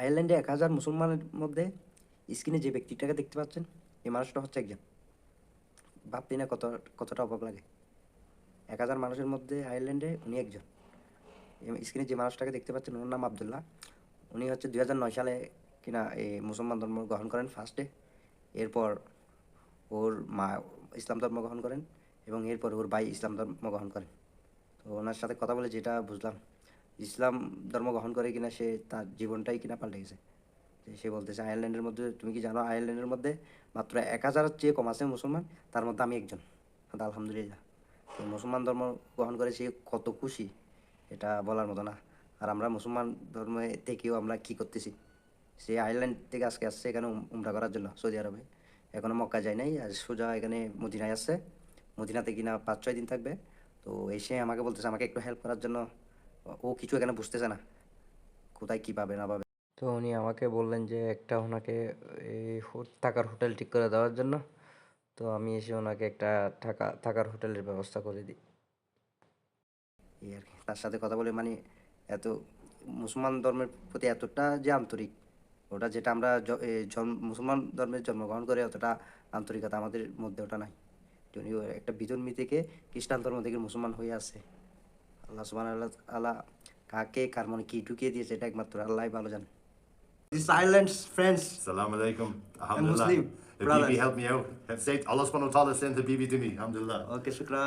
আয়ারল্যান্ডে 1000 মুসলমানের মধ্যে স্ক্রিনে যে ব্যক্তিটাকে দেখতে পাচ্ছেন, এই মানুষটা হচ্ছে একজন। ভাবতেই না কতটা অবাক লাগে। 1000 মানুষের মধ্যে আয়ারল্যান্ডে উনি একজন। স্ক্রিনে যে মানুষটাকে দেখতে পাচ্ছেন ওনার নাম আবদুল্লাহ। উনি হচ্ছে 2009 সালে কিনা এই মুসলমান ধর্ম গ্রহণ করেন ফার্স্টে। এরপর ওর মা ইসলাম ধর্ম গ্রহণ করেন এবং এরপর ওর ভাই ইসলাম ধর্ম গ্রহণ করেন। তো ওনার সাথে কথা বলে যেটা বুঝলাম, ইসলাম ধর্ম গ্রহণ করে কিনা সে তার জীবনটাই কিনা পাল্টে গেছে। যে সে বলতেছে আয়ারল্যান্ডের মধ্যে, তুমি কি জানো আয়ারল্যান্ডের মধ্যে মাত্র 1000-এর চেয়ে কম আছে মুসলমান, তার মধ্যে আমি একজন। আলহামদুলিল্লাহ। তো মুসলমান ধর্ম গ্রহণ করে সে কত খুশি, এটা বলার মতো না। আর আমরা মুসলমান ধর্মে থেকেও আমরা কি করতেছি, সে আয়ারল্যান্ড থেকে আজকে আসছে এখানে উমরা করার জন্য সৌদি আরবে। এখনও মক্কা যায় নাই, আর সোজা এখানে মদিনায় আসছে। মদিনাতে কিনা 5-6 দিন থাকবে। তো এসে আমাকে বলতেছে আমাকে একটু হেল্প করার জন্য। ও কিছু এখানে বুঝতেছে না, কোথায় কী পাবে না পাবে। তো উনি আমাকে বললেন যে একটা ওনাকে এই থাকার হোটেল ঠিক করে দেওয়ার জন্য। তো আমি এসে ওনাকে একটা থাকার হোটেলের ব্যবস্থা করে দিই। এই আর কি, তার সাথে কথা বলে মানে এত মুসলমান ধর্মের প্রতি এতটা যে আন্তরিক, ওটা যেটা আমরা মুসলমান ধর্মের জন্মগ্রহণ করে অতটা আন্তরিকতা আমাদের মধ্যে ওটা নাই। উনি একটা বিধর্মী থেকে খ্রিস্টান ধর্ম থেকে মুসলমান হয়ে আছে। আল্লাহ সুবহানাহু আল্লাহ কাকে কার মনে কি ঢুকিয়ে দিয়েছে এটা একমাত্র আল্লাহ ভালো জানে। This silence, friends. Assalamu alaikum. I'm Alhamdulillah. Muslim. The Brothers. Bibi helped me out. Have said Allah subhanahu wa ta'ala sent the Bibi to me. Alhamdulillah. Okay, shukran.